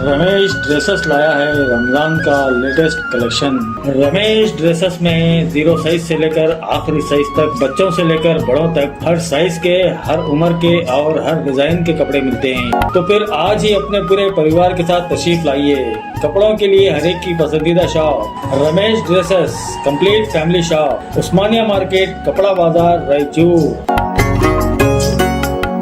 Ramesh dresses लाया है रमजान का लेटेस्ट कलेक्शन। रमेश ड्रेसेस में 0 साइज से लेकर आखिरी साइज तक, बच्चों से लेकर बड़ों तक, हर साइज के, हर उम्र के और हर डिजाइन के कपड़े मिलते हैं। तो फिर आज ही अपने पूरे परिवार के साथ तशरीफ लाइए। कपड़ों के लिए हर एक की पसंदीदा shop Ramesh dresses, complete family shop, Osmania market, कपड़ा बाजार, रायचूर।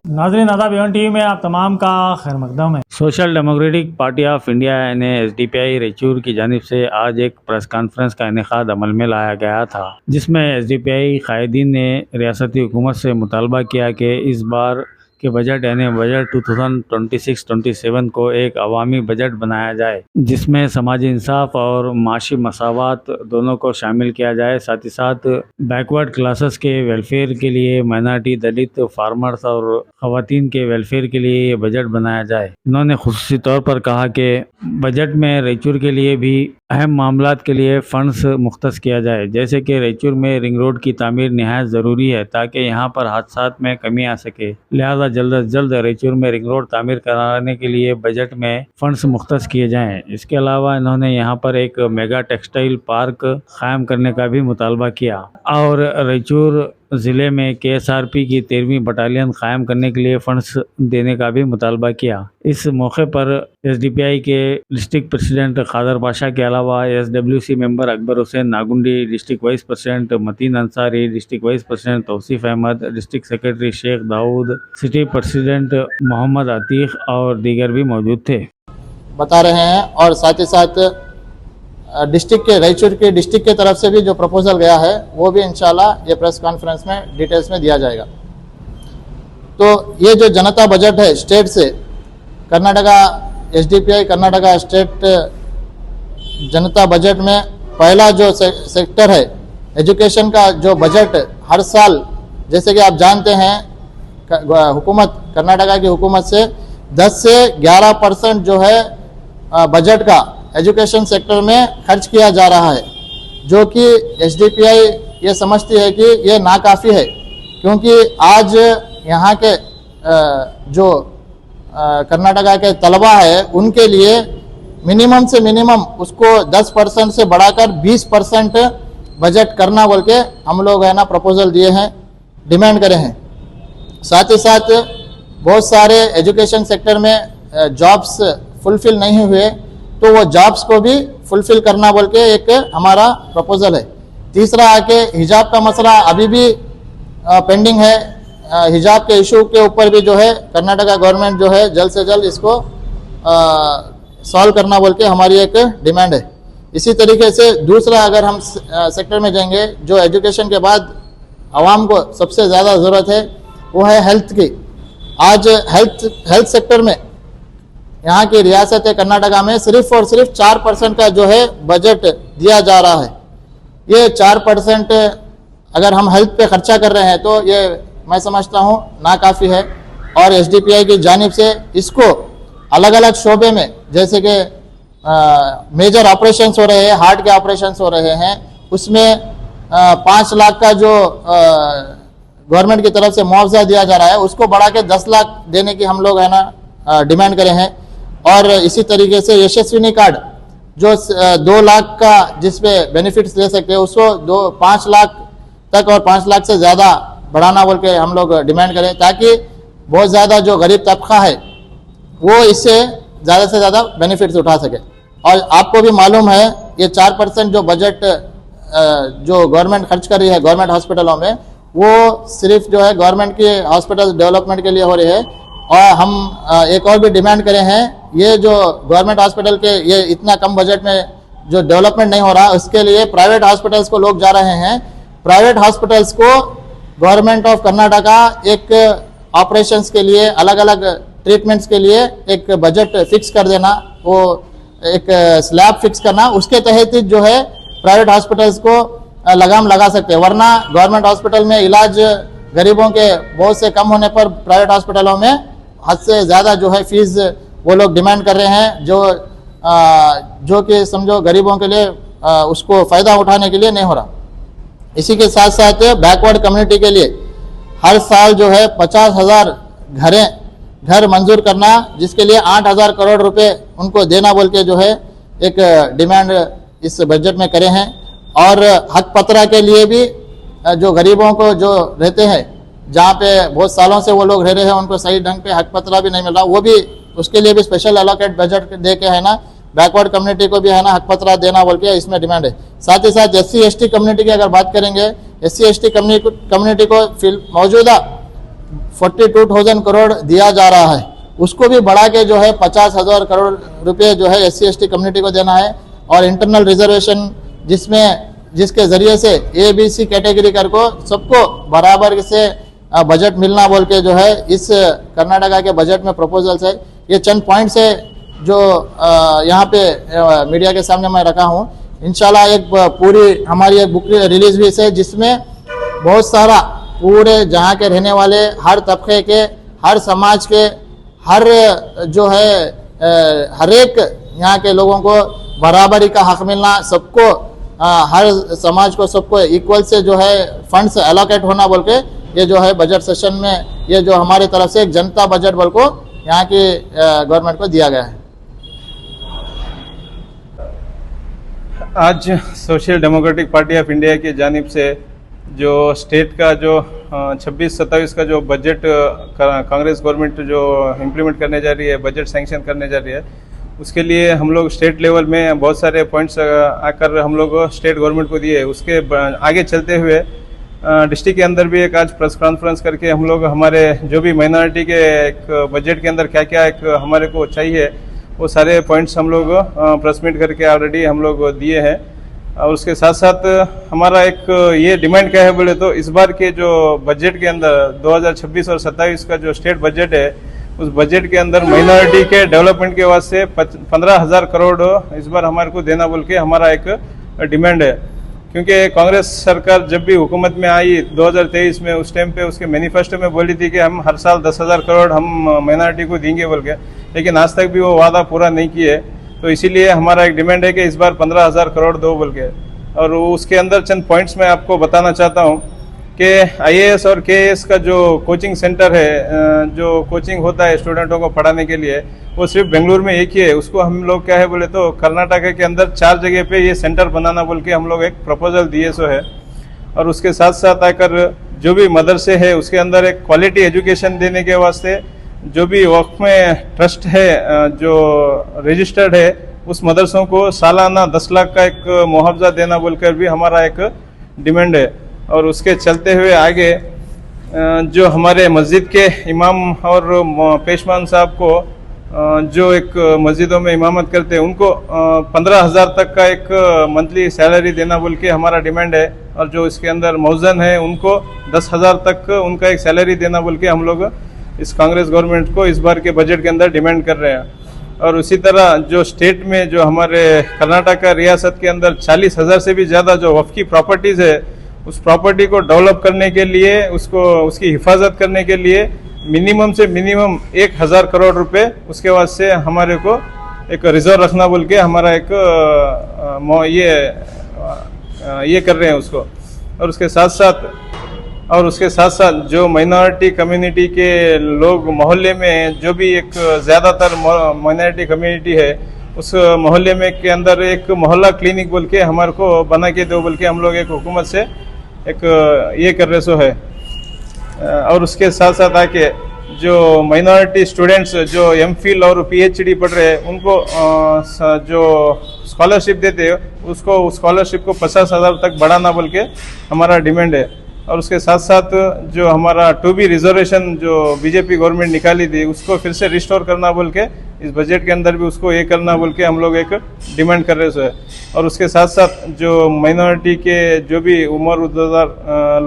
नाज़रीन आदाब, एवन टीवी में आप तमाम का खैर मकदम है। Social democratic party of India यानी SDPI रायचूर की जानिब से आज एक प्रेस कॉन्फ्रेंस का इनेकाद अमल में लाया गया था, जिसमें SDPI कायदीन ने रियासती हुकूमत से मुतालबा किया कि इस बार के बजट यानी बजट 2026-27 को एक अवामी बजट बनाया जाए, जिसमें समाजी इंसाफ और माशी मसावत दोनों को शामिल किया जाए। साथ ही साथ बैकवर्ड क्लासेस के वेलफेयर के लिए, माइनॉरिटी, दलित, फार्मर्स और ख़वातीन के वेलफेयर के लिए ये बजट बनाया जाए। इन्होंने खुसूसी तौर पर कहा कि बजट में रायचूर के लिए भी अहम मामलात के लिए फ़ंड्स मुख्तस किया जाए, जैसे कि रायचूर में रिंग रोड की तामीर नहायत ज़रूरी है ताकि यहाँ पर हादसात में कमी आ सके। लिहाजा जल्द अज जल्द रायचूर में रिंग रोड तामीर कराने के लिए बजट में फ़ंड्स मुख्तस किए जाएँ। इसके अलावा इन्होंने यहाँ पर एक मेगा टेक्सटाइल पार्क कायम करने का भी मुतालबा किया और रायचूर ज़िले में KSRP की 13वीं बटालियन कायम करने के लिए फ़ंड्स देने का भी मुतालबा किया। इस मौके पर SDPI के डिस्ट्रिक्ट प्रेसिडेंट खादर पाशा के अलावा SWC member Akbar Hussain Nagundi, district vice president Mateen Ansari, district vice president Tauseef Ahmed, district secretary Sheikh Dawood, city president Mohammed Atiq और दीगर भी मौजूद थे। बता रहे हैं और साथ ही साथ डिस्ट्रिक्ट के रायचूर के डिस्ट्रिक्ट के तरफ से भी जो प्रपोजल गया है वो भी इंशाल्लाह ये प्रेस कॉन्फ्रेंस में डिटेल्स में दिया जाएगा। तो ये जो जनता बजट है स्टेट से, कर्नाटका SDPI कर्नाटका स्टेट जनता बजट में पहला जो सेक्टर है एजुकेशन का, जो बजट हर साल, जैसे कि आप जानते हैं हुकूमत, कर्नाटका की हुकूमत से 10 से 11% जो है बजट का एजुकेशन सेक्टर में खर्च किया जा रहा है, जो कि SDPI ये समझती है कि ये नाकाफ़ी है, क्योंकि आज यहाँ के जो कर्नाटका के तलबा है उनके लिए मिनिमम से मिनिमम उसको 10% से बढ़ाकर 20% बजट करना बोल के हम लोग है ना प्रपोजल दिए हैं, डिमांड करे हैं। साथ ही साथ बहुत सारे एजुकेशन सेक्टर में जॉब्स फुलफिल नहीं हुए, तो वो जॉब्स को भी फुलफिल करना बोल के एक हमारा प्रपोजल है। तीसरा आके हिजाब का मसला अभी भी पेंडिंग है। हिजाब के इशू के ऊपर भी जो है कर्नाटका गवर्नमेंट जो है जल्द से जल्द इसको सॉल्व करना बोल के हमारी एक डिमांड है। इसी तरीके से दूसरा अगर हम सेक्टर में जाएंगे, जो एजुकेशन के बाद आवाम को सबसे ज़्यादा ज़रूरत है वो है हेल्थ की। आज हेल्थ सेक्टर में यहाँ की रियासत कर्नाटका में सिर्फ और सिर्फ 4% का जो है बजट दिया जा रहा है। ये 4% अगर हम हेल्थ पे खर्चा कर रहे हैं तो ये मैं समझता हूँ नाकाफ़ी है। और SDPI की जानिब से इसको अलग अलग शोबे में, जैसे कि मेजर ऑपरेशंस हो रहे हैं, हार्ट के ऑपरेशंस हो रहे हैं, उसमें 5 लाख का जो गवर्नमेंट की तरफ से मुआवजा दिया जा रहा है उसको बढ़ा के 10 लाख देने की हम लोग है ना डिमांड करे हैं। और इसी तरीके से यशस्विनी कार्ड जो 2 लाख का जिसपे बेनिफिट्स ले सकते हैं उसको 5 लाख तक और 5 लाख से ज़्यादा बढ़ाना बोल के हम लोग डिमांड करें, ताकि बहुत ज़्यादा जो गरीब तबका है वो इससे ज़्यादा से ज़्यादा बेनिफिट्स उठा सके। और आपको भी मालूम है ये 4% जो बजट जो गवर्नमेंट खर्च कर रही है गवर्नमेंट हॉस्पिटलों में, वो सिर्फ जो है गवर्नमेंट के हॉस्पिटल डेवलपमेंट के लिए हो रही है। और हम एक और भी डिमांड करे हैं, ये जो गवर्नमेंट हॉस्पिटल के ये इतना कम बजट में जो डेवलपमेंट नहीं हो रहा, उसके लिए प्राइवेट हॉस्पिटल्स को लोग जा रहे हैं। प्राइवेट हॉस्पिटल्स को गवर्नमेंट ऑफ कर्नाटका एक ऑपरेशंस के लिए, अलग अलग ट्रीटमेंट्स के लिए एक बजट फिक्स कर देना, वो एक स्लैब फिक्स करना, उसके तहत जो है प्राइवेट हॉस्पिटल्स को लगाम लगा सकते हैं। वरना गवर्नमेंट हॉस्पिटल में इलाज गरीबों के बहुत से कम होने पर प्राइवेट हॉस्पिटलों में हद से ज़्यादा जो है फीस वो लोग डिमांड कर रहे हैं, जो कि समझो गरीबों के लिए उसको फ़ायदा उठाने के लिए नहीं हो रहा। इसी के साथ साथ बैकवर्ड कम्युनिटी के लिए हर साल जो है 50,000 घरें घर मंजूर करना, जिसके लिए 8,000 करोड़ रुपए उनको देना बोल के जो है एक डिमांड इस बजट में करे हैं। और हक पत्रा के लिए भी जो गरीबों को जो रहते हैं, जहाँ पे बहुत सालों से वो लोग रह रहे हैं, उनको सही ढंग पे हक पत्रा भी नहीं मिल रहा, वो भी उसके लिए भी स्पेशल एलोकेट बजट दे के है ना, बैकवर्ड कम्युनिटी को भी है ना हक पत्रा देना बोल के इसमें डिमांड है। साथ ही साथ SC ST कम्युनिटी की अगर बात करेंगे, SC ST कम्युनिटी को मौजूदा 42,000 करोड़ दिया जा रहा है, उसको भी बढ़ा के जो है 50,000 करोड़ रुपए जो है SC ST कम्युनिटी को देना है। और इंटरनल रिजर्वेशन जिसके जरिए से ABC कैटेगरी कर को सबको बराबर से बजट मिलना बोल के जो है इस कर्नाटका के बजट में प्रपोजल्स है। ये चंद पॉइंट्स है जो यहाँ पे मीडिया के सामने मैं रखा हूँ। इंशाल्लाह एक पूरी हमारी एक बुक रिलीज हुई है, जिसमें बहुत सारा पूरे जहाँ के रहने वाले हर तबके के, हर समाज के, हर जो है हर एक यहाँ के लोगों को बराबरी का हक मिलना, सबको हर समाज को सबको इक्वल से जो है फंड्स एलोकेट होना बोल के ये जो है बजट सेशन में ये जो हमारी तरफ से एक जनता बजट बोल को यहाँ की गवर्नमेंट को दिया गया है। आज social democratic party of India की जानिब से जो स्टेट का जो 26-27 का जो बजट कांग्रेस गवर्नमेंट जो इम्प्लीमेंट करने जा रही है, बजट सैंक्शन करने जा रही है, उसके लिए हम लोग स्टेट लेवल में बहुत सारे पॉइंट्स आकर हम लोग स्टेट गवर्नमेंट को दिए। उसके आगे चलते हुए डिस्ट्रिक्ट के अंदर भी एक आज प्रेस कॉन्फ्रेंस करके हम लोग हमारे जो भी माइनॉरिटी के एक बजट के अंदर क्या क्या एक हमारे को चाहिए वो सारे पॉइंट्स हम लोग प्रेस मीट करके ऑलरेडी हम लोग दिए हैं। और उसके साथ साथ हमारा एक ये डिमांड क्या है बोले तो, इस बार के जो बजट के अंदर 2026 और 27 का जो स्टेट बजट है, उस बजट के अंदर माइनॉरिटी के डेवलपमेंट के वास्ते 15,000 करोड़ इस बार हमारे को देना बोल के हमारा एक डिमांड है। क्योंकि कांग्रेस सरकार जब भी हुकूमत में आई 2023 में, उस टाइम पे उसके मैनिफेस्टो में बोली थी कि हम हर साल 10,000 करोड़ हम माइनॉरिटी को देंगे बोल के, लेकिन आज तक भी वो वादा पूरा नहीं किए। तो इसीलिए हमारा एक डिमांड है कि इस बार 15,000 करोड़ दो बोल के। और उसके अंदर चंद पॉइंट्स मैं आपको बताना चाहता हूँ कि IAS और KAS का जो कोचिंग सेंटर है, जो कोचिंग होता है स्टूडेंटों को पढ़ाने के लिए, वो सिर्फ बेंगलुरु में एक ही है। उसको हम लोग क्या है बोले तो कर्नाटका के अंदर 4 जगह पे ये सेंटर बनाना बोल के हम लोग एक प्रपोजल दिए सो है। और उसके साथ साथ आकर जो भी मदरसे है उसके अंदर एक क्वालिटी एजुकेशन देने के वास्ते जो भी वक्फ में ट्रस्ट है जो रजिस्टर्ड है, उस मदरसों को सालाना 10 लाख का एक मुआवजा देना बोलकर भी हमारा एक डिमांड है। और उसके चलते हुए आगे जो हमारे मस्जिद के इमाम और पेशमान साहब को जो एक मस्जिदों में इमामत करते हैं, उनको 15,000 तक का एक मंथली सैलरी देना बोल के हमारा डिमांड है। और जो इसके अंदर मौजन है उनको 10,000 तक उनका एक सैलरी देना बोल के हम लोग इस कांग्रेस गवर्नमेंट को इस बार के बजट के अंदर डिमांड कर रहे हैं। और उसी तरह जो स्टेट में जो हमारे कर्नाटका रियासत के अंदर 40,000 से भी ज़्यादा जो वक्फ की प्रॉपर्टीज़ है, उस प्रॉपर्टी को डेवलप करने के लिए, उसकी हिफाजत करने के लिए मिनिमम से मिनिमम 1,000 करोड़ रुपए उसके वास्ते हमारे को एक रिजर्व रखना बोल के हमारा एक ये कर रहे हैं उसको। और उसके साथ साथ जो माइनॉरिटी कम्युनिटी के लोग मोहल्ले में जो भी एक ज़्यादातर माइनॉरिटी कम्युनिटी है, उस मोहल्ले में के अंदर एक मोहल्ला क्लिनिक बोल के हमारे को बना के दो बोल के हम लोग एक हुकूमत से एक ये कर रहे सो है। और उसके साथ साथ आके जो माइनॉरिटी स्टूडेंट्स जो MPhil और PhD पढ़ रहे हैं, उनको जो स्कॉलरशिप देते हैं उसको उस स्कॉलरशिप को 50,000 तक बढ़ाना बोल के हमारा डिमांड है। और उसके साथ साथ जो हमारा 2B रिजर्वेशन जो बीजेपी गवर्नमेंट निकाली थी, उसको फिर से रिस्टोर करना बोल के इस बजट के अंदर भी उसको ये करना बोल के हम लोग एक डिमांड कर रहे हैं। और उसके साथ साथ जो माइनॉरिटी के जो भी उम्र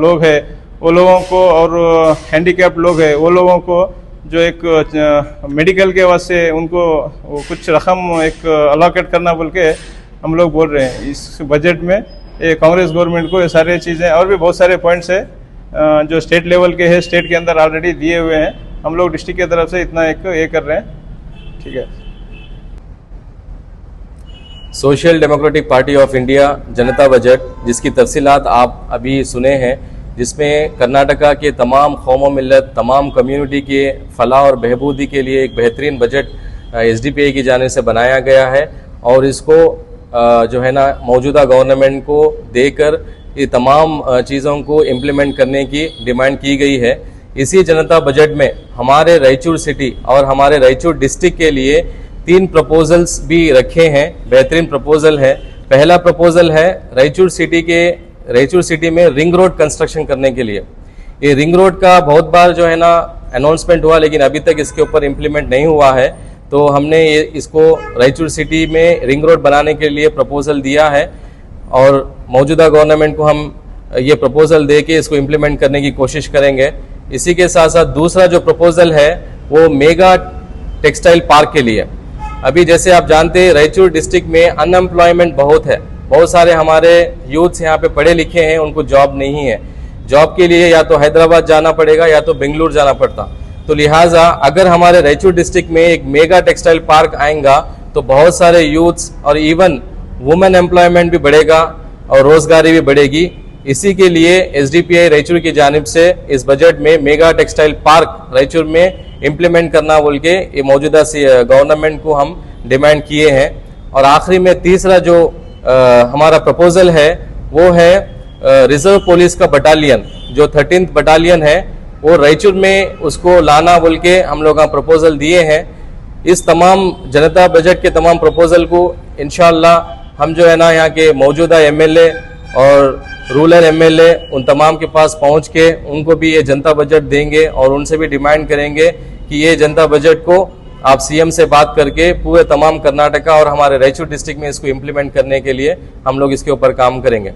लोग हैं वो लोगों को, और हैंडीकैप लोग हैं वो लोगों को जो एक मेडिकल के वास्ते उनको कुछ रकम एक अलोकेट करना बोल के हम लोग बोल रहे हैं इस बजट में। ये कांग्रेस गवर्नमेंट को ये सारे चीज़ें और भी बहुत सारे पॉइंट्स है जो स्टेट लेवल के है, स्टेट के अंदर ऑलरेडी दिए हुए हैं। हम लोग डिस्ट्रिक्ट की तरफ से इतना एक ये कर रहे हैं। ठीक है। Social democratic party of India Janata budget, जिसकी तफसीलात आप अभी सुने हैं, जिसमें कर्नाटका के तमाम कौम मिल्लत, तमाम कम्युनिटी के फलाह और बहबूदी के लिए एक बेहतरीन बजट SDPI की जानिब से बनाया गया है और इसको जो है ना मौजूदा गवर्नमेंट को देकर ये तमाम चीज़ों को इम्प्लीमेंट करने की डिमांड की गई है। इसी जनता बजट में हमारे रायचूर सिटी और हमारे रायचूर डिस्ट्रिक्ट के लिए 3 प्रपोजल्स भी रखे हैं, बेहतरीन प्रपोजल है। पहला प्रपोजल है रायचूर सिटी में रिंग रोड कंस्ट्रक्शन करने के लिए। ये रिंग रोड का बहुत बार जो है ना अनाउंसमेंट हुआ, लेकिन अभी तक इसके ऊपर इम्प्लीमेंट नहीं हुआ है। तो हमने इसको रायचूर सिटी में रिंग रोड बनाने के लिए प्रपोजल दिया है और मौजूदा गवर्नमेंट को हम ये प्रपोजल दे के इसको इम्प्लीमेंट करने की कोशिश करेंगे। इसी के साथ साथ दूसरा जो प्रपोजल है वो मेगा टेक्सटाइल पार्क के लिए। अभी जैसे आप जानते हैं रायचूर डिस्ट्रिक्ट में अनएम्प्लॉयमेंट बहुत है, बहुत सारे हमारे यूथ्स यहाँ पे पढ़े लिखे हैं, उनको जॉब नहीं है। जॉब के लिए या तो हैदराबाद जाना पड़ेगा या तो बेंगलुरु जाना पड़ता। तो लिहाजा अगर हमारे रायचूर डिस्ट्रिक्ट में एक मेगा टेक्सटाइल पार्क आएगा तो बहुत सारे यूथ्स और इवन वुमेन एम्प्लॉयमेंट भी बढ़ेगा और रोजगारी भी बढ़ेगी। इसी के लिए SDPI रायचूर की जानिब से इस बजट में मेगा टेक्सटाइल पार्क रायचूर में इम्प्लीमेंट करना बोल के ये मौजूदा गवर्नमेंट को हम डिमांड किए हैं। और आखिरी में तीसरा जो हमारा प्रपोजल है वो है रिजर्व पुलिस का बटालियन, जो 13th बटालियन है वो रायचूर में उसको लाना बोल के हम लोग प्रपोजल दिए हैं। इस तमाम जनता बजट के तमाम प्रपोजल को इंशाअल्लाह हम जो है ना यहाँ के मौजूदा MLA और रूरल MLA उन तमाम के पास पहुँच के उनको भी ये जनता बजट देंगे और उनसे भी डिमांड करेंगे कि ये जनता बजट को आप CM से बात करके पूरे तमाम कर्नाटका और हमारे रायचूर डिस्ट्रिक्ट में इसको इम्प्लीमेंट करने के लिए हम लोग इसके ऊपर काम करेंगे।